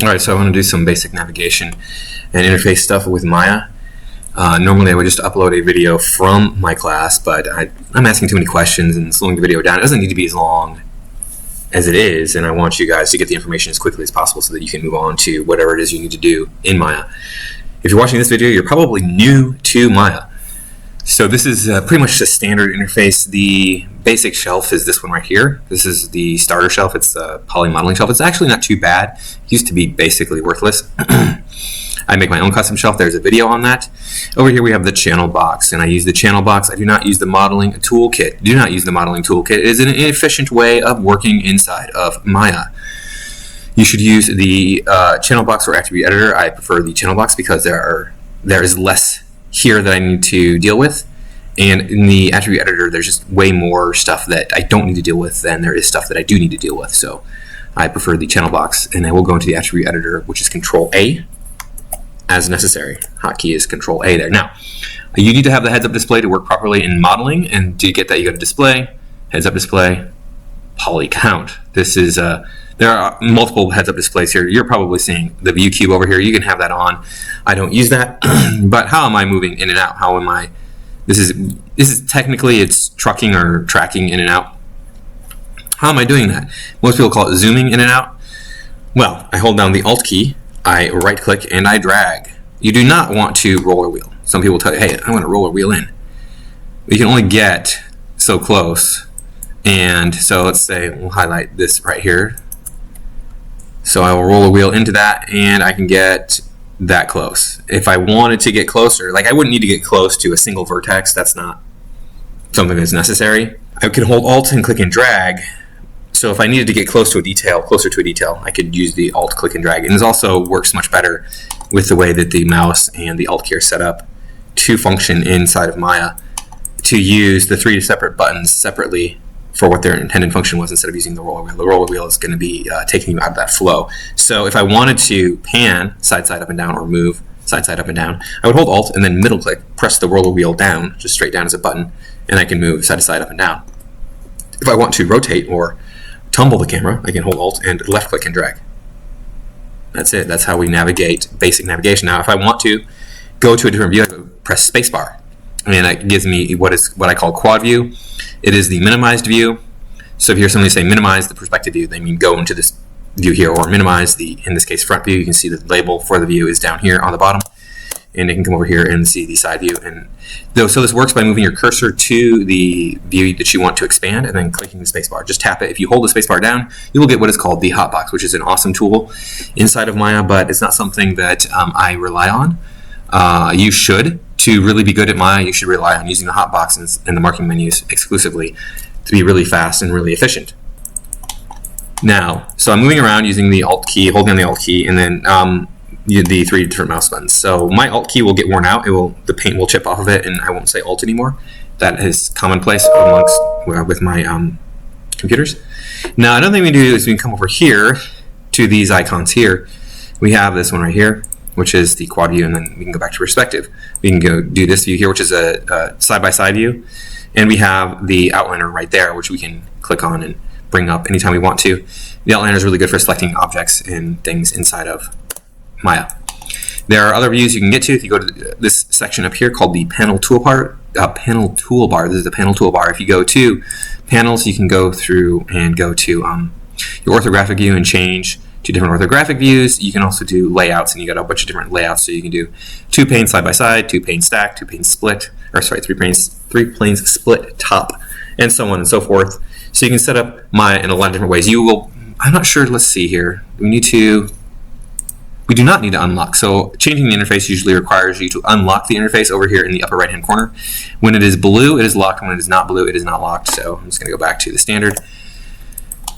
Alright, so I want to do some basic navigation and interface stuff with Maya. Normally I would just upload a video from my class, but I'm asking too many questions and slowing the video down. It doesn't need to be as long as it is, and I want you guys to get the information as quickly as possible so that you can move on to whatever it is you need to do in Maya. If you're watching this video, you're probably new to Maya. So this is pretty much the standard interface. The basic shelf is this one right here. This is the starter shelf. It's the poly modeling shelf. It's actually not too bad. It used to be basically worthless. I make my own custom shelf. There's a video on that. Over here we have the channel box, and I use the channel box. I do not use the modeling toolkit. Do not use the modeling toolkit. It is an inefficient way of working inside of Maya. You should use the channel box or attribute editor. I prefer the channel box because there is less here that I need to deal with, and in the attribute editor there's just way more stuff that I don't need to deal with than there is stuff that I do need to deal with. So I prefer the channel box, and I will go into the attribute editor, which is Control A as necessary. Hotkey is Control A there. Now you need to have the heads up display to work properly in modeling, and to get that you go to display, heads up display, poly count. This is there are multiple heads up displays here. You're probably seeing the view cube over here. You can have that on. I don't use that. But how am I moving in and out? How am I, this is technically it's trucking or tracking in and out. How am I doing that? Most people call it zooming in and out. Well, I hold down the Alt key, I right click, and I drag. You do not want to roller wheel. Some people tell you, hey, I want to roller wheel in. You can only get so close. And so let's say we'll highlight this right here. So I will roll a wheel into that, and I can get that close. If I wanted to get closer, like I wouldn't need to get close to a single vertex. That's not something that's necessary. I could hold Alt and click and drag. So if I needed to get closer to a detail, I could use the Alt, click and drag. And this also works much better with the way that the mouse and the Alt key are set up to function inside of Maya, to use the three separate buttons separately for what their intended function was, instead of using the roller wheel. The roller wheel is going to be taking you out of that flow. So if I wanted to pan side up and down, or move side up and down, I would hold Alt and then middle click, press the roller wheel down, just straight down as a button, and I can move side to side, up and down. If I want to rotate or tumble the camera, I can hold Alt and left click and drag. That's it. That's how we navigate basic navigation. Now if I want to go to a different view, I would press spacebar, and that gives me what I call quad view. It is the minimized view. So if you hear somebody say minimize the perspective view, they mean go into this view here, or minimize the, in this case, front view. You can see the label for the view is down here on the bottom, and they can come over here and see the side view. And so this works by moving your cursor to the view that you want to expand, and then clicking the spacebar. Just tap it. If you hold the spacebar down, you will get what is called the hotbox, which is an awesome tool inside of Maya, but it's not something that I rely on. You should. To really be good at Maya, you should rely on using the hotbox and the marking menus exclusively to be really fast and really efficient. Now, so I'm moving around using the Alt key, holding on the Alt key, and then the three different mouse buttons. So my Alt key will get worn out. The paint will chip off of it, and I won't say Alt anymore. That is commonplace amongst with my computers. Now, another thing we do is we can come over here to these icons here. We have this one right here, which is the quad view, and then we can go back to perspective. We can go do this view here, which is a side-by-side view, and we have the outliner right there, which we can click on and bring up anytime we want to. The outliner is really good for selecting objects and things inside of Maya. There are other views you can get to. If you go to this section up here called the panel toolbar, this is the panel toolbar. If you go to panels, you can go through and go to your orthographic view and change to different orthographic views. You can also do layouts, and you got a bunch of different layouts. So you can do 2 panes side by side, 2 panes stacked, 2 panes split, or sorry, 3 planes split top, and so on and so forth. So you can set up Maya in a lot of different ways. I'm not sure, let's see here. We do not need to unlock. So changing the interface usually requires you to unlock the interface over here in the upper right hand corner. When it is blue, it is locked. When it is not blue, it is not locked. So I'm just going to go back to the standard.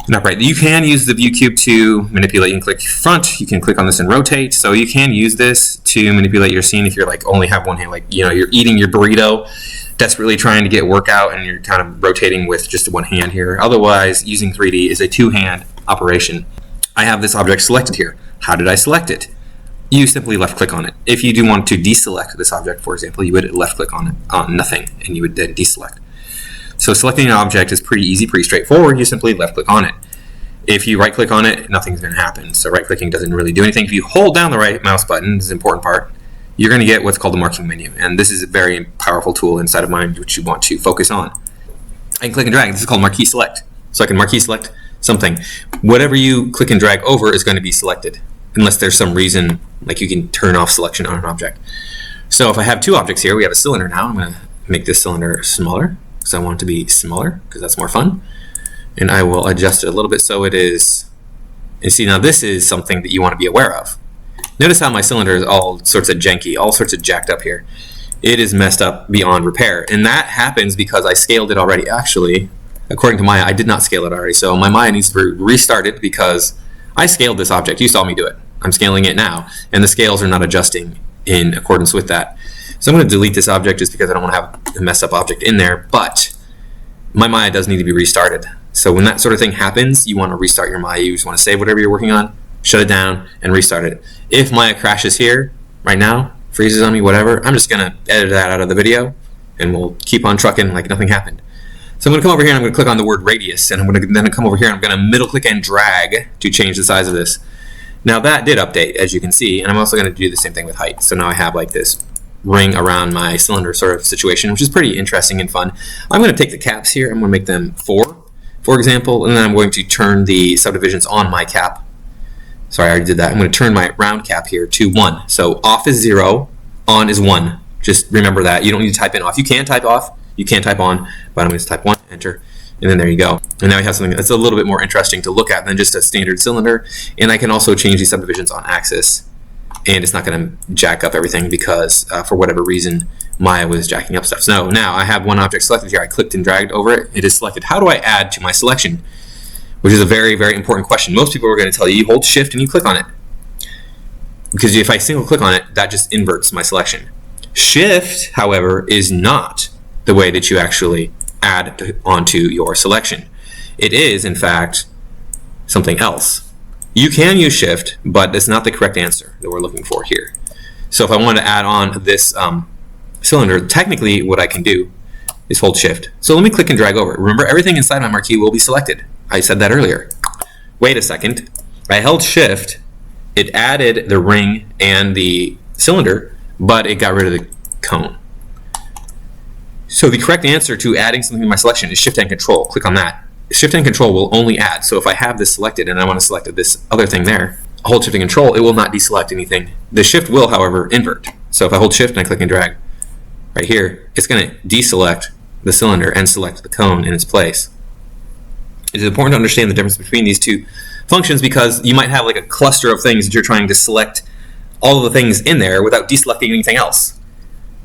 Not right. You can use the view cube to manipulate. You can click front. You can click on this and rotate. So you can use this to manipulate your scene if you're like only have one hand, like you're eating your burrito, desperately trying to get workout, and you're kind of rotating with just one hand here. Otherwise, using 3D is a 2-hand operation. I have this object selected here. How did I select it? You simply left click on it. If you do want to deselect this object, for example, you would left click on it, on nothing, and you would then deselect. So selecting an object is pretty easy, pretty straightforward. You simply left click on it. If you right click on it, nothing's going to happen. So right clicking doesn't really do anything. If you hold down the right mouse button, this is the important part, you're going to get what's called the marking menu. And this is a very powerful tool inside of Maya which you want to focus on. I can click and drag. This is called marquee select. So I can marquee select something. Whatever you click and drag over is going to be selected, unless there's some reason like you can turn off selection on an object. So if I have two objects here, we have a cylinder now. I'm going to make this cylinder smaller because I want it to be smaller because that's more fun. And I will adjust it a little bit so it is, and see now this is something that you want to be aware of. Notice how my cylinder is all sorts of janky, all sorts of jacked up here. It is messed up beyond repair, and that happens because I scaled it already. Actually, according to Maya, I did not scale it already, so my Maya needs to be restarted because I scaled this object. You saw me do it. I'm scaling it now, and the scales are not adjusting in accordance with that. So I'm going to delete this object just because I don't want to have a messed up object in there, but my Maya does need to be restarted. So when that sort of thing happens, you want to restart your Maya. You just want to save whatever you're working on, shut it down, and restart it. If Maya crashes here right now, freezes on me, whatever, I'm just going to edit that out of the video, and we'll keep on trucking like nothing happened. So I'm going to come over here and I'm going to click on the word radius, and I'm going to then come over here and I'm going to middle click and drag to change the size of this. Now that did update, as you can see, and I'm also going to do the same thing with height. So now I have like this ring around my cylinder sort of situation, which is pretty interesting and fun. I'm going to take the caps here, I'm going to make them 4, for example, and then I'm going to turn the subdivisions on my cap. Sorry, I already did that. I'm going to turn my round cap here to 1. So off is 0, on is 1. Just remember that. You don't need to type in off. You can type off, you can type on, but I'm going to type 1, enter, and then there you go. And now we have something that's a little bit more interesting to look at than just a standard cylinder. And I can also change these subdivisions on axis, and it's not going to jack up everything because for whatever reason Maya was jacking up stuff. So now I have one object selected here. I clicked and dragged over it. It is selected. How do I add to my selection? Which is a very, very important question. Most people are going to tell you hold shift and you click on it. Because if I single click on it, that just inverts my selection. Shift, however, is not the way that you actually add onto your selection. It is, in fact, something else. You can use shift, but it's not the correct answer that we're looking for here. So if I want to add on this cylinder, technically what I can do is hold shift. So let me click and drag over. Remember, everything inside my marquee will be selected. I said that earlier. Wait a second. I held shift. It added the ring and the cylinder, but it got rid of the cone. So the correct answer to adding something to my selection is shift and control. Click on that. Shift and control will only add. So if I have this selected and I want to select this other thing there, hold shift and control, it will not deselect anything. The shift will, however, invert. So if I hold shift and I click and drag right here, it's going to deselect the cylinder and select the cone in its place. It is important to understand the difference between these two functions because you might have like a cluster of things that you're trying to select all of the things in there without deselecting anything else.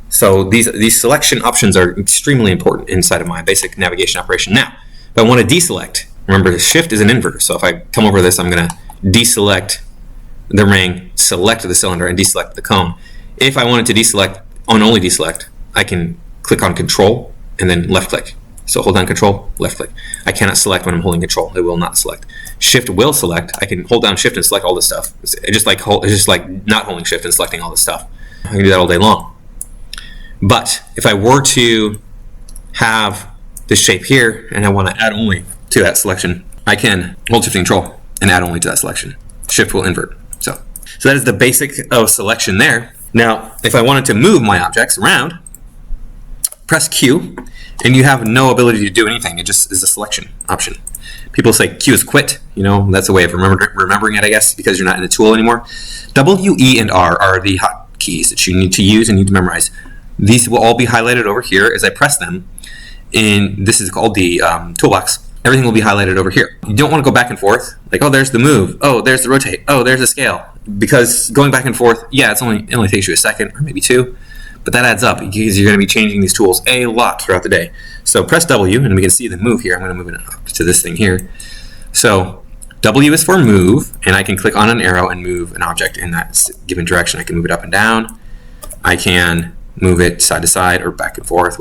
So these selection options are extremely important inside of my basic navigation operation. Now, if I want to deselect, remember the shift is an inverter. So if I come over this, I'm going to deselect the ring, select the cylinder, and deselect the cone. If I wanted to deselect on only deselect, I can click on control and then left click. So hold down control, left click. I cannot select when I'm holding control. It will not select. Shift will select. I can hold down shift and select all this stuff. It's just like not holding shift and selecting all this stuff. I can do that all day long. But if I were to have this shape here and I want to add only to that selection, I can hold shift and control and add only to that selection. Shift will invert. So that is the basic of selection there. Now, if I wanted to move my objects around, press Q, and you have no ability to do anything. It just is a selection option. People say Q is quit. You know, that's a way of remembering it, I guess, because you're not in the tool anymore. W, E, and R are the hotkeys that you need to use and need to memorize. These will all be highlighted over here as I press them. And this is called the toolbox. Everything will be highlighted over here. You don't want to go back and forth. Like, oh, there's the move. Oh, there's the rotate. Oh, there's the scale. Because going back and forth, yeah, it only takes you a second or maybe 2. But that adds up because you're going to be changing these tools a lot throughout the day. So press W and we can see the move here. I'm going to move it up to this thing here. So W is for move, and I can click on an arrow and move an object in that given direction. I can move it up and down. I can move it side to side or back and forth,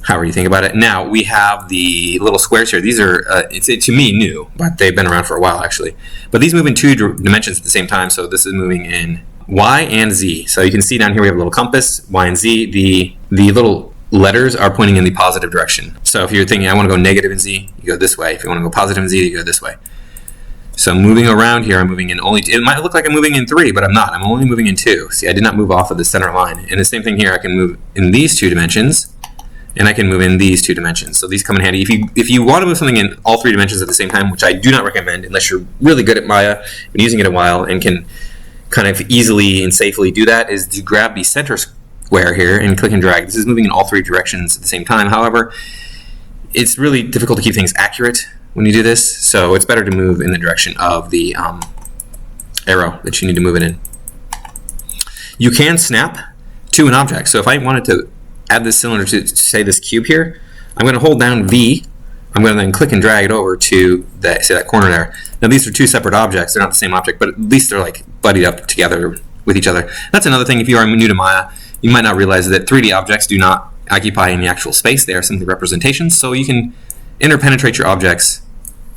however you think about it. Now we have the little squares here. These are, it's to me new, but they've been around for a while actually. But these move in 2 dimensions at the same time. So this is moving in Y and Z. So you can see down here we have a little compass, Y and Z. The little letters are pointing in the positive direction. So if you're thinking, I want to go negative in Z, you go this way. If you want to go positive in Z, you go this way. So moving around here, I'm moving in only, it might look like I'm moving in 3, but I'm not. I'm only moving in 2. See, I did not move off of the center line. And the same thing here, I can move in these 2 dimensions, and I can move in these 2 dimensions. So these come in handy. If you want to move something in all 3 dimensions at the same time, which I do not recommend unless you're really good at Maya, been using it a while, and can kind of easily and safely do that, is to grab the center square here and click and drag. This is moving in all 3 directions at the same time. However, it's really difficult to keep things accurate when you do this, so it's better to move in the direction of the arrow that you need to move it in. You can snap to an object. So if I wanted to add this cylinder to, say, this cube here, I'm going to hold down V. I'm going to then click and drag it over to that, say, that corner there. Now these are 2 separate objects. They're not the same object, but at least they're like buddied up together with each other. That's another thing. If you are new to Maya, you might not realize that 3D objects do not occupy any actual space. They are simply representations, so you can interpenetrate your objects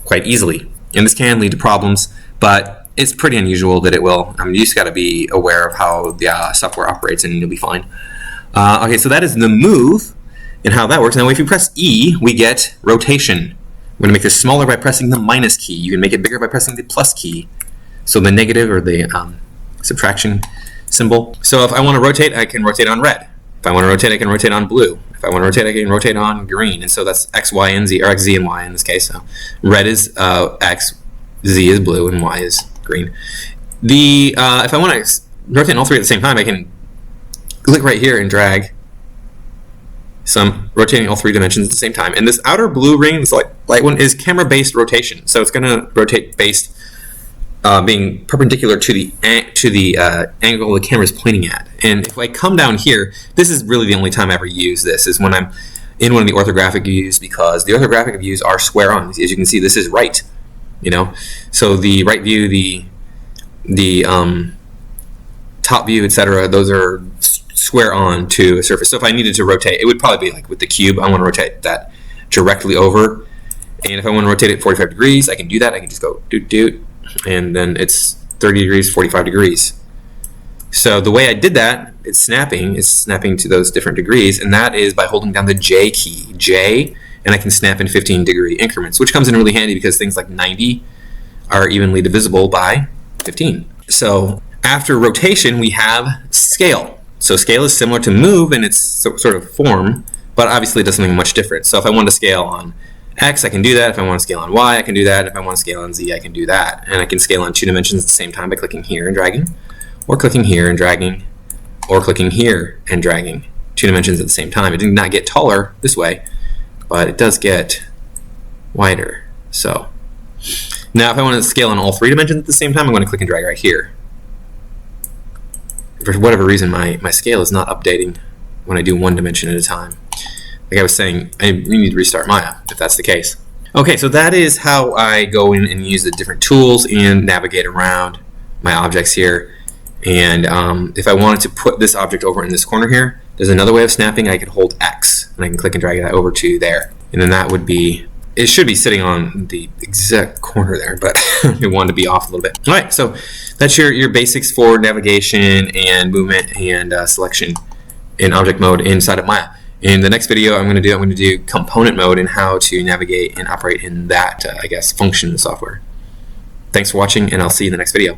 quite easily. And this can lead to problems, but it's pretty unusual that it will. You just got to be aware of how the software operates, and you'll be fine. Okay, so that is the move and how that works. Now, if you press E, we get rotation. I'm going to make this smaller by pressing the minus key. You can make it bigger by pressing the plus key. So the negative or the subtraction symbol. So if I want to rotate, I can rotate on red. If I want to rotate, I can rotate on blue. If I want to rotate, I can rotate on green. And so that's X, Y, and Z, or X, Z, and Y in this case. So red is X, Z is blue, and Y is green. If I want to rotate all 3 at the same time, I can click right here and drag. So I'm rotating all 3 dimensions at the same time. And this outer blue ring, this light one, is camera-based rotation. So it's going to rotate based being perpendicular to the angle the camera is pointing at. And if I come down here, this is really the only time I ever use this, is when I'm in one of the orthographic views, because the orthographic views are square on. As you can see, this is right. So the right view, the top view, etc., those are square on to a surface. So if I needed to rotate, it would probably be like with the cube. I want to rotate that directly over. And if I want to rotate it 45 degrees, I can do that. I can just go doot doot, and then it's 30 degrees, 45 degrees. So the way I did that, it's snapping to those different degrees, and that is by holding down the J key, J, and I can snap in 15-degree increments, which comes in really handy because things like 90 are evenly divisible by 15. So after rotation, we have scale. So scale is similar to move in its sort of form, but obviously it does something much different. So if I want to scale on X, I can do that. If I want to scale on Y, I can do that. If I want to scale on Z, I can do that. And I can scale on 2 dimensions at the same time by clicking here and dragging, or clicking here and dragging, or clicking here and dragging. 2 dimensions at the same time. It did not get taller this way, but it does get wider. So now if I want to scale on all 3 dimensions at the same time, I'm going to click and drag right here. For whatever reason, my scale is not updating when I do 1 dimension at a time. Like I was saying, I need to restart Maya if that's the case. Okay, so that is how I go in and use the different tools and navigate around my objects here. And if I wanted to put this object over in this corner here, there's another way of snapping. I could hold X, and I can click and drag that over to there. And then that would be, it should be sitting on the exact corner there, but it wanted to be off a little bit. All right, so that's your basics for navigation and movement and selection in object mode inside of Maya. In the next video, I'm going to do component mode and how to navigate and operate in that, I guess, function in the software. Thanks for watching, and I'll see you in the next video.